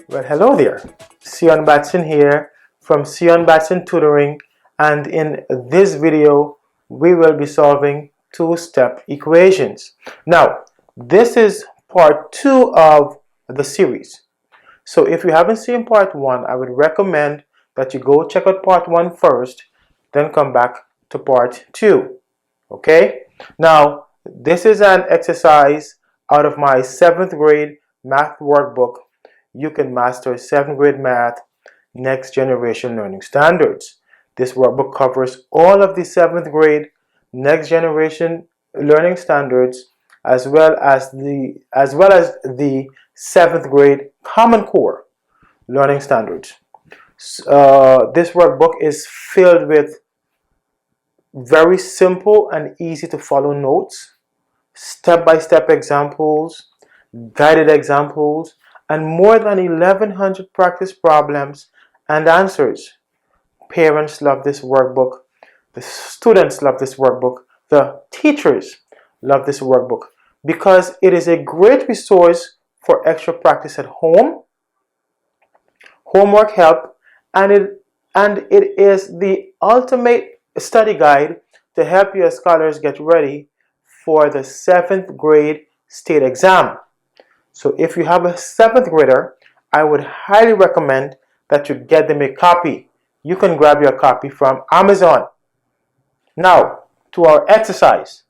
Well, hello there. Sion Batson here from Sion Batson Tutoring, and in this video we will be solving two-step equations. Now, this is part 2 of the series. So if you haven't seen part 1, I would recommend that you go check out part 1 first, then come back to part 2. Okay? Now, this is an exercise out of my 7th grade math workbook. You Can Master 7th grade math, Next Generation Learning Standards. This workbook covers all of the 7th grade Next Generation Learning Standards as well as the 7th grade Common Core Learning Standards. This workbook is filled with very simple and easy to follow notes, step-by-step examples, guided examples, and more than 1,100 practice problems and answers. Parents love this workbook. The students love this workbook. The teachers love this workbook because it is a great resource for extra practice at home, homework help, and it is the ultimate study guide to help your scholars get ready for the 7th grade state exam. So if you have a 7th grader, I would highly recommend that you get them a copy. You can grab your copy from Amazon. Now, to our exercise.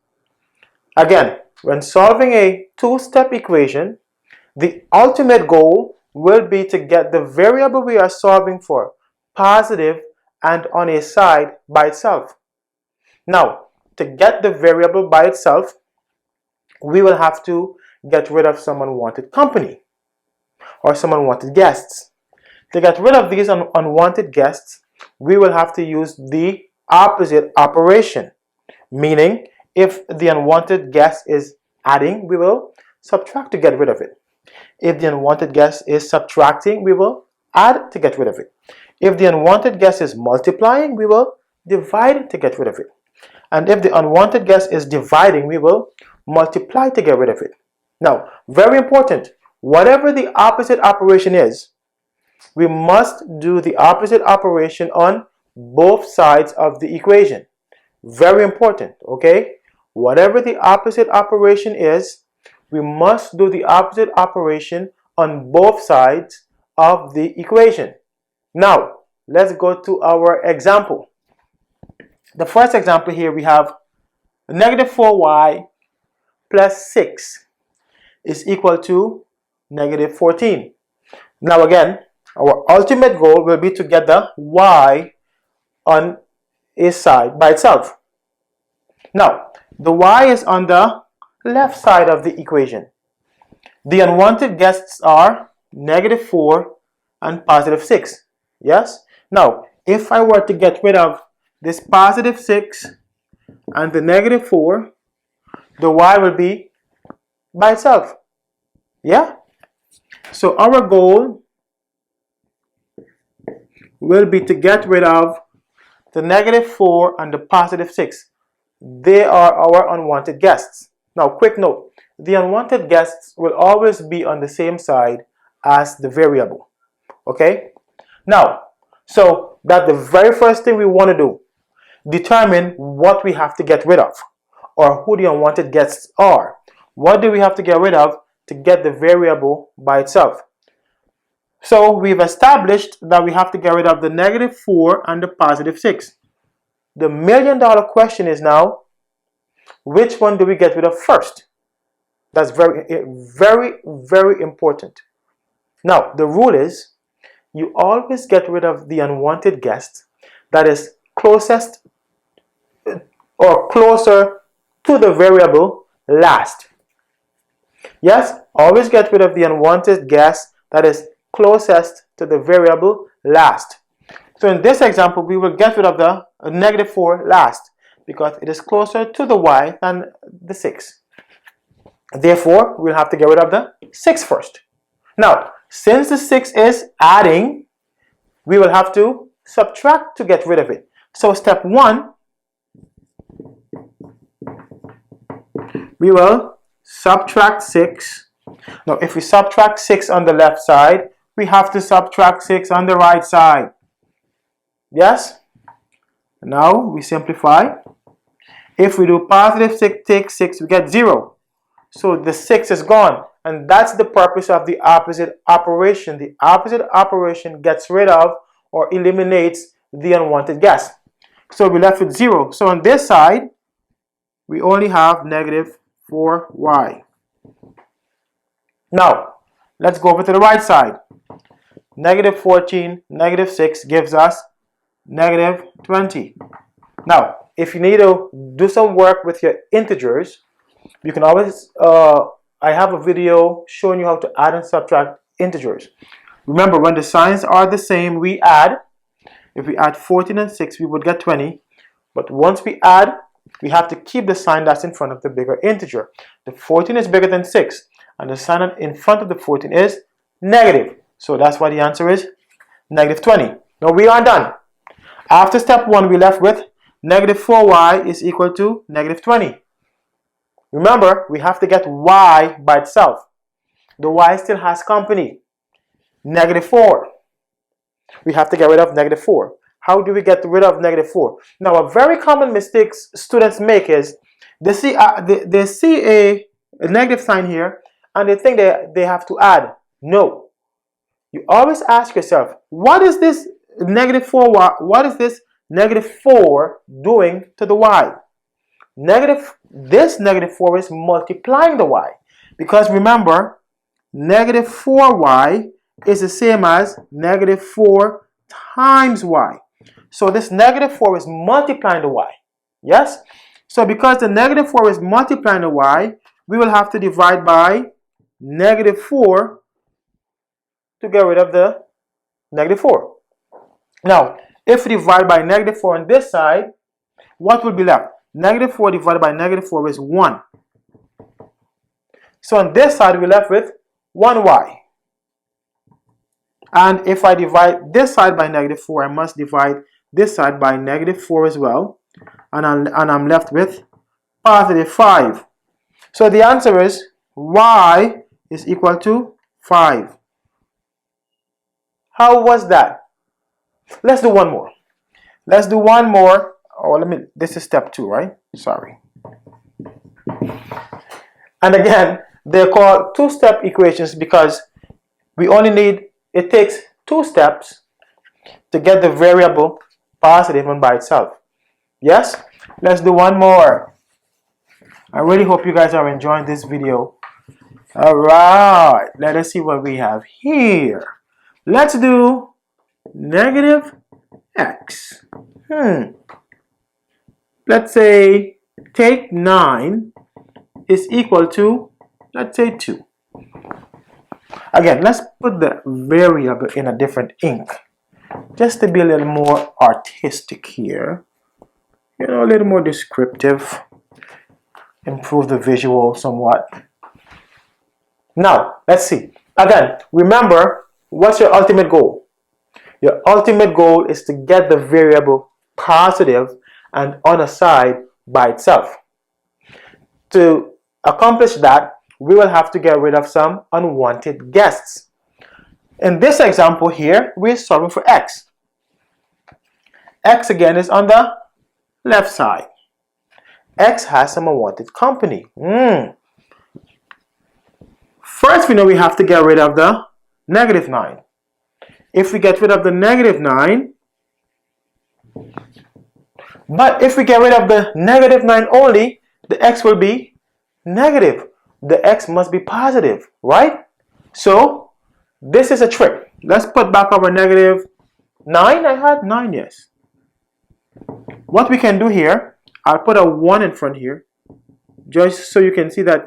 Again, when solving a two-step equation, the ultimate goal will be to get the variable we are solving for positive and on a side by itself. Now, to get the variable by itself, we will have to get rid of some unwanted company or some unwanted guests. To get rid of these unwanted guests, we will have to use the opposite operation. Meaning, if the unwanted guest is adding, we will subtract to get rid of it. If the unwanted guest is subtracting, we will add to get rid of it. If the unwanted guest is multiplying, we will divide to get rid of it. And if the unwanted guest is dividing, we will multiply to get rid of it. Now, very important, whatever the opposite operation is, we must do the opposite operation on both sides of the equation. Very important, okay? Whatever the opposite operation is, we must do the opposite operation on both sides of the equation. Now, let's go to our example. The first example here, we have negative 4y plus 6 is equal to negative 14. Now again, our ultimate goal will be to get the y on a side by itself. Now, the y is on the left side of the equation. The unwanted guests are negative 4 and positive 6. Yes? Now, if I were to get rid of this positive 6 and the negative 4, the y will be by itself. Yeah? So our goal will be to get rid of the negative 4 and the positive 6. They are our unwanted guests. Now, quick note, the unwanted guests will always be on the same side as the variable. Okay? Now, so that's the very first thing we want to do. Determine what we have to get rid of, or who the unwanted guests are. What do we have to get rid of to get the variable by itself? So we've established that we have to get rid of the negative 4 and the positive 6. The million-dollar question is now, which one do we get rid of first? That's very, very important. Now, the rule is, you always get rid of the unwanted guest that is closest or closer to the variable last. Yes, always get rid of the unwanted guest that is closest to the variable last. So in this example, we will get rid of the negative 4 last because it is closer to the y than the 6. Therefore, we'll have to get rid of the 6 first. Now, since the 6 is adding, we will have to subtract to get rid of it. So step 1, we will subtract 6. Now, if we subtract 6 on the left side, we have to subtract 6 on the right side. Yes? Now we simplify. If we do positive 6, take 6, we get 0. So the 6 is gone. And that's the purpose of the opposite operation. The opposite operation gets rid of or eliminates the unwanted guess. So we're left with 0. So on this side, we only have negative 4y. Now, let's go over to the right side. Negative 14, negative 6 gives us negative 20. Now, if you need to do some work with your integers, you can always, I have a video showing you how to add and subtract integers. Remember, when the signs are the same, we add. If we add 14 and 6, we would get 20. But once we add, we have to keep the sign that's in front of the bigger integer. The 14 is bigger than 6, and the sign in front of the 14 is negative. So that's why the answer is negative 20. Now we are done. After step 1, we left with negative 4y is equal to negative 20. Remember, we have to get y by itself. The y still has company. Negative 4. We have to get rid of negative 4. How do we get rid of negative 4? Now, a very common mistake students make is they see a negative sign here and they think they have to add. No. You always ask yourself, what is this negative 4? What is this negative 4 doing to the y? This negative 4 is multiplying the y. Because remember, negative 4y is the same as negative 4 times y. So this negative 4 is multiplying the y. Yes? So because the negative 4 is multiplying the y, we will have to divide by negative 4 to get rid of the negative 4. Now, if we divide by negative 4 on this side, what will be left? Negative 4 divided by negative 4 is 1. So on this side, we're left with 1y. And if I divide this side by negative 4, I must divide this side by negative 4 as well. And I'm left with positive 5. So the answer is y is equal to 5. How was that? Let's do one more. Let's do one more. Oh, this is step 2, right? Sorry. And again, they're called two-step equations because it takes 2 steps to get the variable positive one by itself. Yes? Let's do one more. I really hope you guys are enjoying this video. Alright, let us see what we have here. Let's do negative x. Let's say take 9 is equal to, let's say 2. Again, let's put the variable in a different ink, just to be a little more artistic here. You know, a little more descriptive, improve the visual somewhat. Now, let's see. Again, remember, what's your ultimate goal? Your ultimate goal is to get the variable positive and on a side by itself. To accomplish that, we will have to get rid of some unwanted guests. In this example here, we're solving for x. X again is on the left side. X has some unwanted company. First, we know we have to get rid of the negative 9. If we get rid of the negative 9, but if we get rid of the negative 9 only, the x will be negative. The x must be positive, right? So, this is a trick. Let's put back our negative 9. I had 9, yes. What we can do here, I'll put a 1 in front here, just so you can see that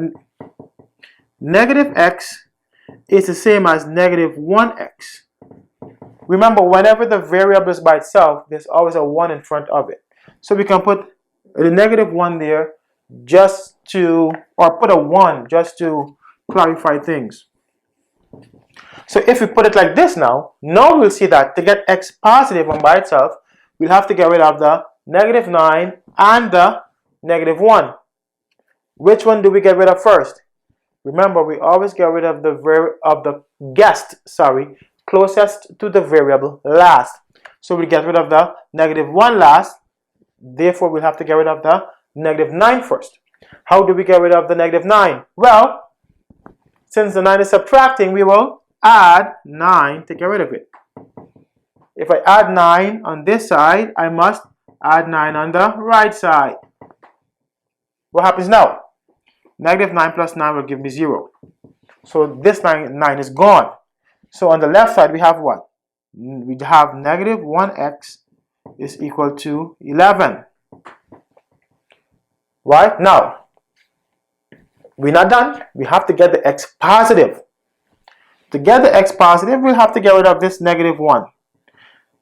negative x is the same as negative 1x. Remember, whenever the variable is by itself, there's always a 1 in front of it. So we can put the negative 1 there or put a 1 just to clarify things. So if we put it like this now we'll see that to get x positive one by itself, we'll have to get rid of the negative 9 and the negative 1. Which one do we get rid of first? Remember, we always get rid of the guest closest to the variable last. So we get rid of the -1 last. Therefore, we'll have to get rid of the -9 first. How do we get rid of the -9? Well, since the 9 is subtracting, we will add 9 to get rid of it. If I add 9 on this side, I must add 9 on the right side. What happens now? -9 plus 9 will give me 0. So this 9 is gone. So on the left side, we have what? We have -1x is equal to 11. Right? Now, we're not done. We have to get the x positive. To get the x positive, we'll have to get rid of this -1.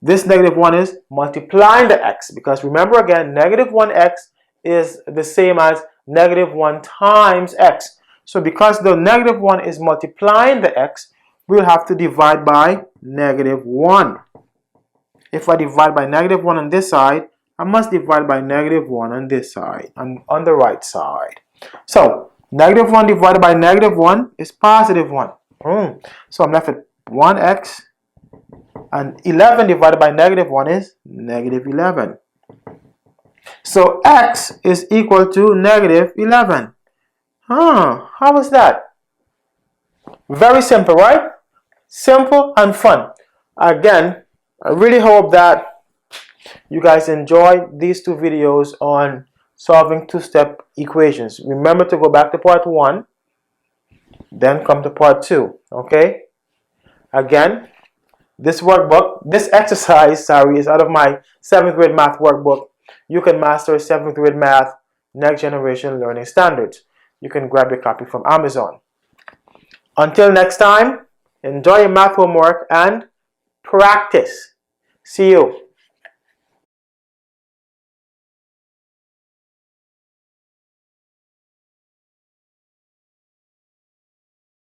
This -1 is multiplying the x, because remember again, -1x is the same as -1 times x. So because the -1 is multiplying the x, we'll have to divide by -1. If I divide by -1 on this side, I must divide by -1 on this side, on the right side. So -1 divided by -1 is +1. So I'm left with 1x, and 11 divided by -1 is -11. So x is equal to -11. How was that? Very simple, right? Simple and fun. Again, I really hope that you guys enjoyed these two videos on solving two-step equations. Remember to go back to part 1, then come to part 2, okay? Again, this exercise is out of my 7th grade math workbook. You Can Master 7th grade math, Next Generation Learning Standards. You can grab your copy from Amazon. Until next time, enjoy your math homework and practice. See you.